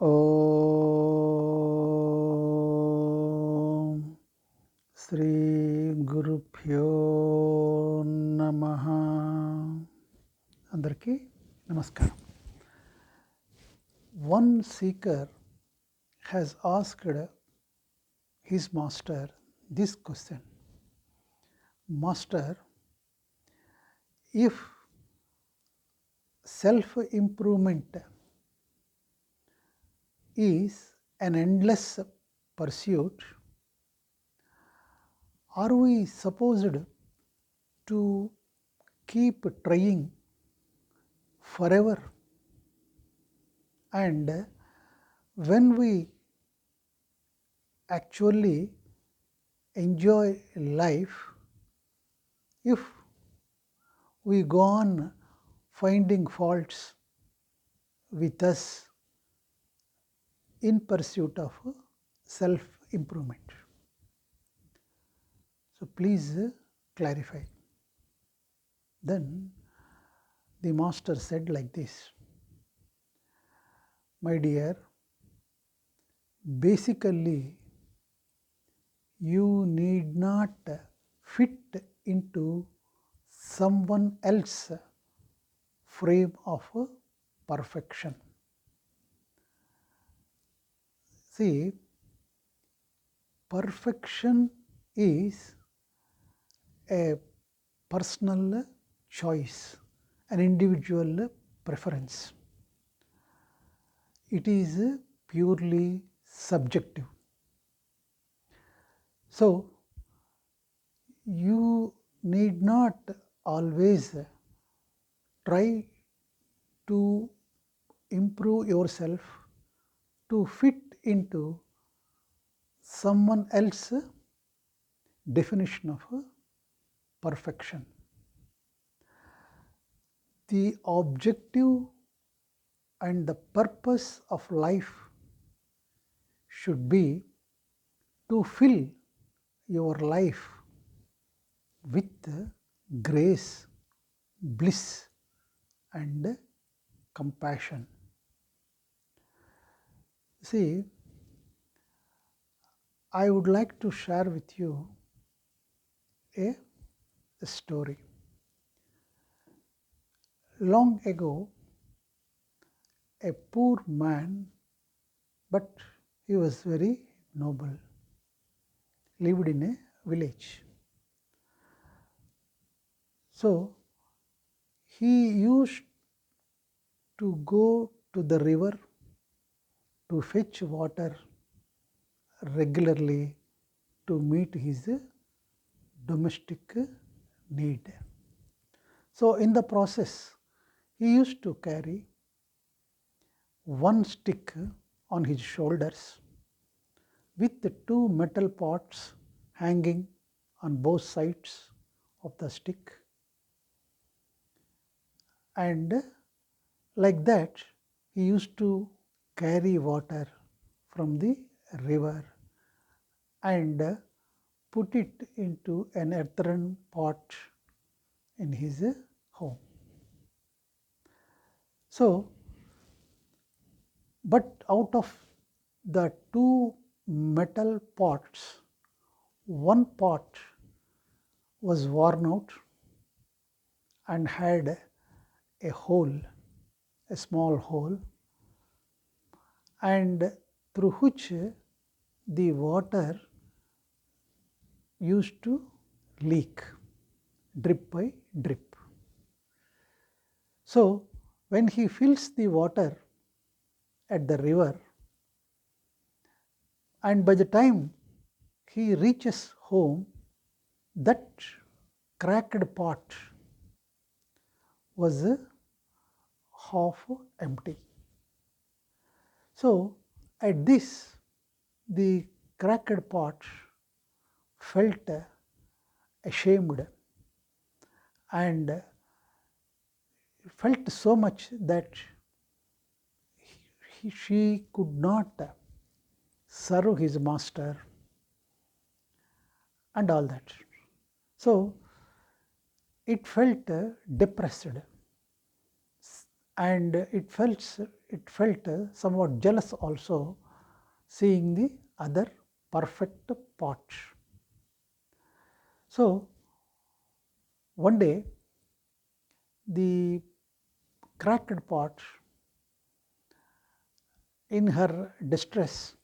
ఓం శ్రీ గురుభ్యో నమః. అందరికీ నమస్కారం. One seeker has asked his master this question: Master, if self-improvement is an endless pursuit, are we supposed to keep trying forever? And when we actually enjoy life, if we go on finding faults with us in pursuit of self-improvement. So please clarify. Then the master said like this: My dear, basically you need not fit into someone else's frame of perfection. See, perfection is a personal choice, an individual preference. It is purely subjective. So, you need not always try to improve yourself to fit into someone else's definition of perfection. The objective and the purpose of life should be to fill your life with grace, bliss, and compassion. See, I would like to share with you a story. Long ago, a poor man, but he was very noble, lived in a village. So he used to go to the river to fetch water regularly to meet his domestic need. So in the process, he used to carry one stick on his shoulders with the two metal pots hanging on both sides of the stick. And like that, he used to carry water from the river and put it into an earthen pot in his home. So, but out of the two metal pots, one pot was worn out and had a hole, a small hole, and through which the water used to leak drip by drip. So, when he fills the water at the river, and by the time he reaches home, that cracked pot was half empty. So, at this, the cracked pot felt ashamed and felt so much that she could not serve his master and all that. So, it felt depressed and it it felt somewhat jealous also, seeing the other perfect pot. So one day the cracked pot, in her distress,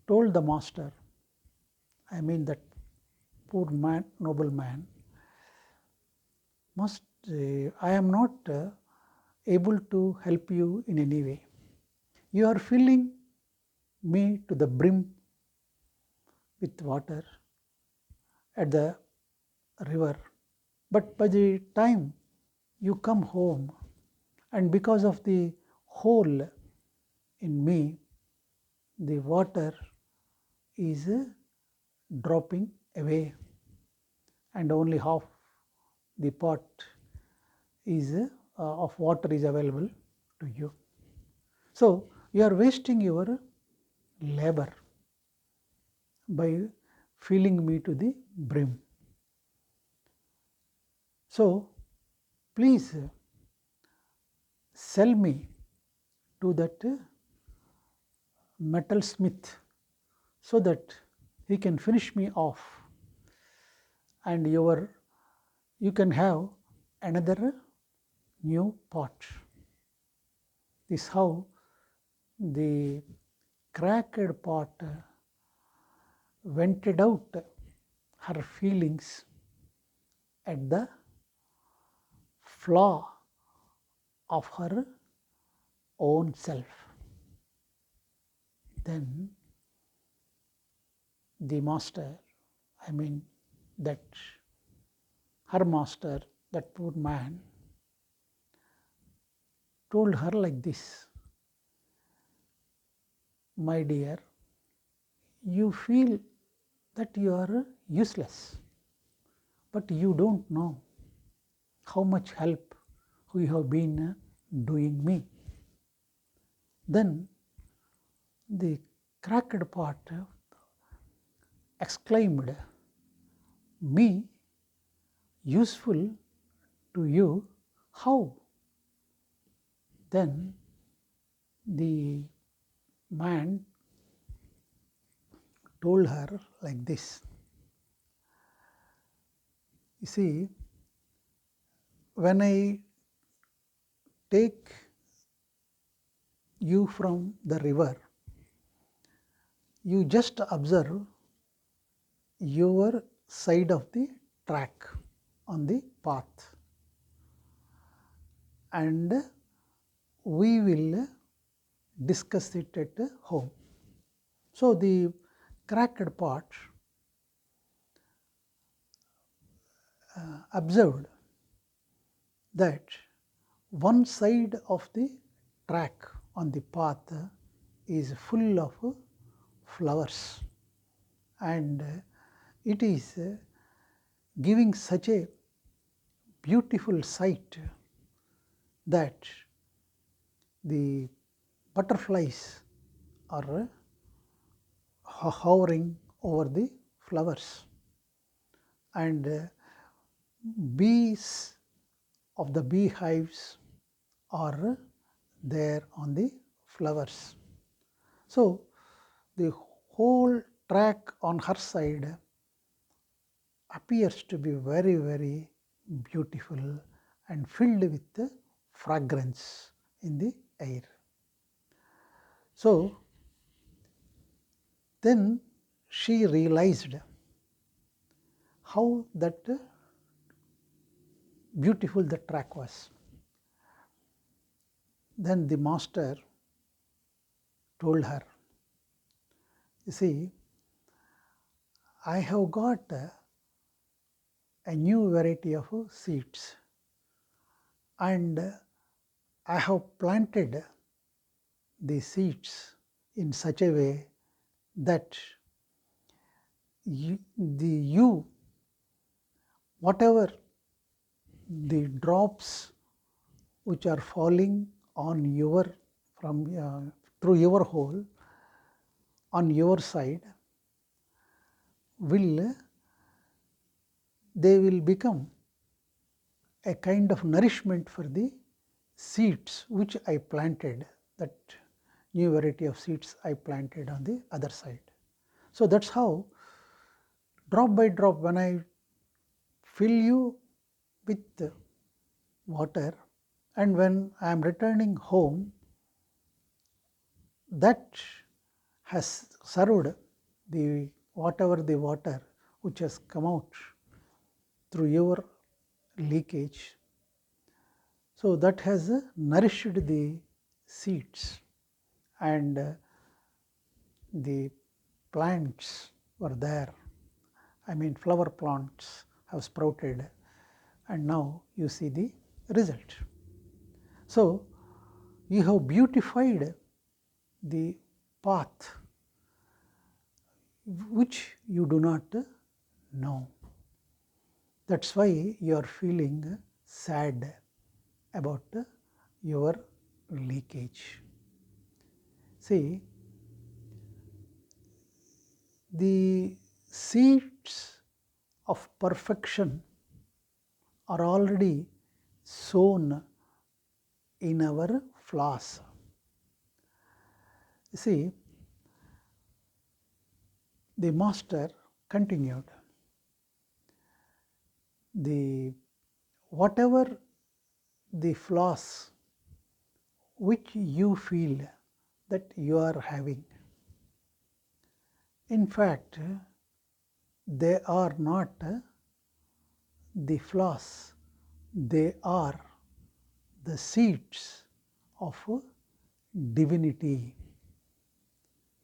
told the master, I mean that poor man, noble man, I am not able to help you in any way. You are filling me to the brim with water at the river, but by the time you come home, and because of the hole in me, the water is dropping away, and only half the pot is of water is available to you. So you are wasting your labor by filling me to the brim. So please sell me to that metal smith so that he can finish me off, and you can have another new pot. This is how the cracked pot vented out her feelings at the flaw of her own self. Then the master, I mean that her master, that poor man, told her like this, my dear, you feel that you are useless, but you don't know how much help you have been doing me. Then the cracked pot exclaimed, me useful to you? How? Then the man told her like this, you see, when I take you from the river, you just observe your side of the track on the path, and we will discuss it at home. So the cracked pot observed that one side of the track on the path is full of flowers, and it is giving such a beautiful sight that the butterflies are hovering over the flowers, and bees of the beehives are there on the flowers. So the whole track on her side appears to be very, very beautiful and filled with fragrance in the air. So then she realized how that beautiful the track was. Then the master told her, you see, I have got a new variety of seeds, and I have planted the seeds in such a way that whatever the drops which are falling on your from through your hole on your side they will become a kind of nourishment for the seeds which I planted, that new variety of seeds I planted on the other side. So that's how, drop by drop, when I fill you with water, and when I am returning home, that has served the whatever the water which has come out through your leakage. So that has nourished the seeds, and the plants were there. I mean, flower plants have sprouted, and now you see the result. So you have beautified the path which you do not know. That's why you are feeling sad about your leakage. See, the seeds of perfection are already sown in our flaws. See, the master continued, the whatever the flaws which you feel that you are having, in fact, they are not the flaws, they are the seeds of divinity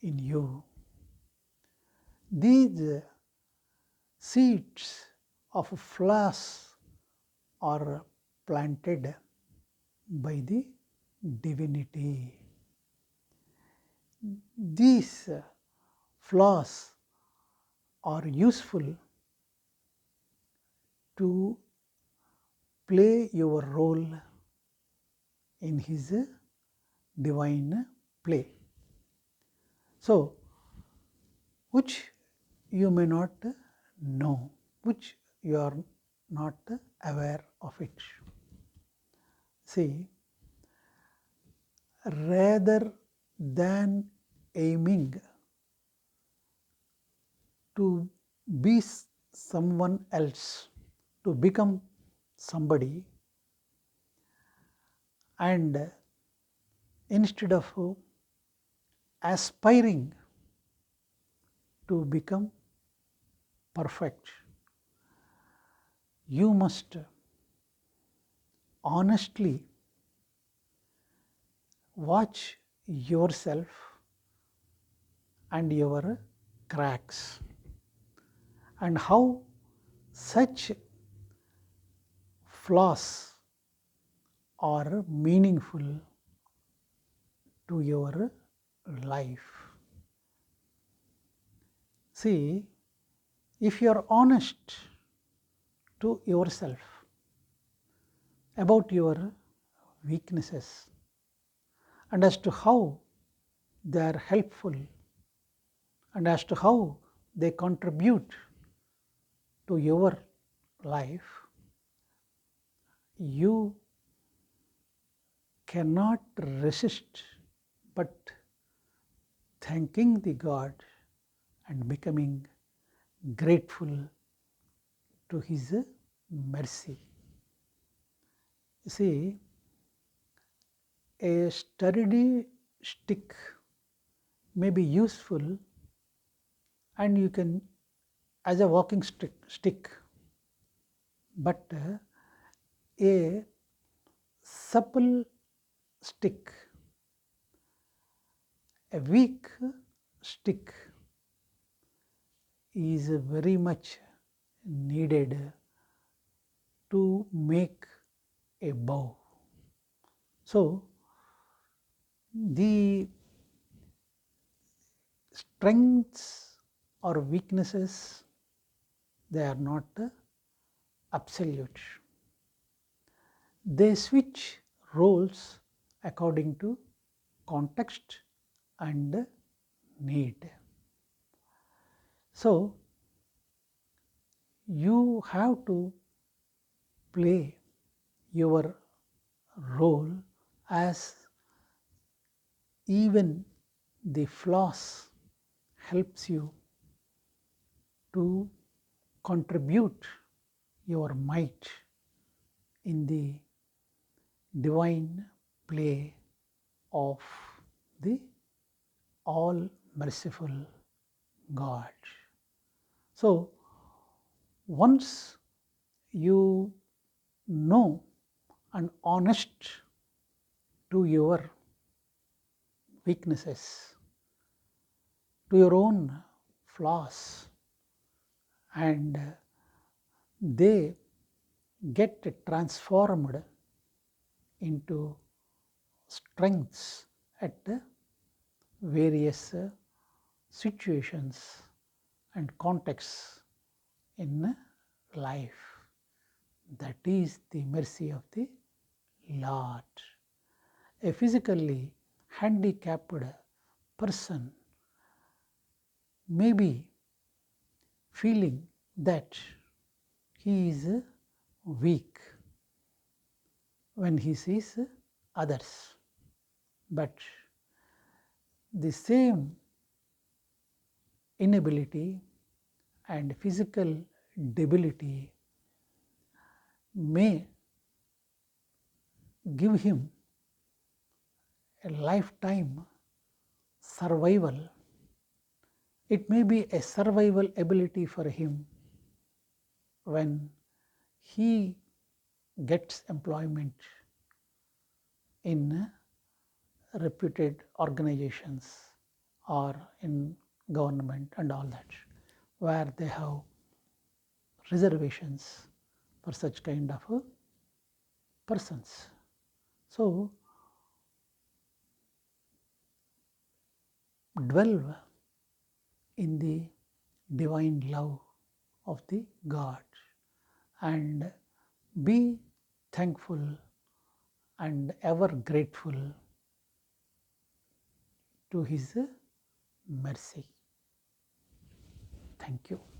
in you. These seeds of flaws are planted by the divinity. These flaws are useful to play your role in his divine play. So, which you may not know, which you are not aware of it. See, rather than aiming to be someone else, to become somebody, and instead of aspiring to become perfect, you must honestly watch yourself and your cracks, and how such flaws are meaningful to your life. See, if you are honest to yourself about your weaknesses and as to how they are helpful and as to how they contribute to your life, you cannot resist but thanking the God and becoming grateful to his mercy. You see, a sturdy stick may be useful, and you can as a walking stick, but a supple stick, a weak stick is very much needed to make a bow. So, the strengths or weaknesses, they are not absolute. They switch roles according to context and need. So, you have to play your role as even the flaws helps you to contribute your might in the divine play of the all merciful God. So, once you know and honest to your weaknesses, to your own flaws, and they get transformed into strengths at various situations and contexts in life. That is the mercy of the Lord. A physically handicapped person may be feeling that he is weak when he sees others, but the same inability and physical debility may give him a lifetime survival. It may be a survival ability for him when he gets employment in reputed organizations or in government and all that, where they have reservations for such kind of persons. So, dwell in the divine love of the God and be thankful and ever grateful to His mercy. Thank you.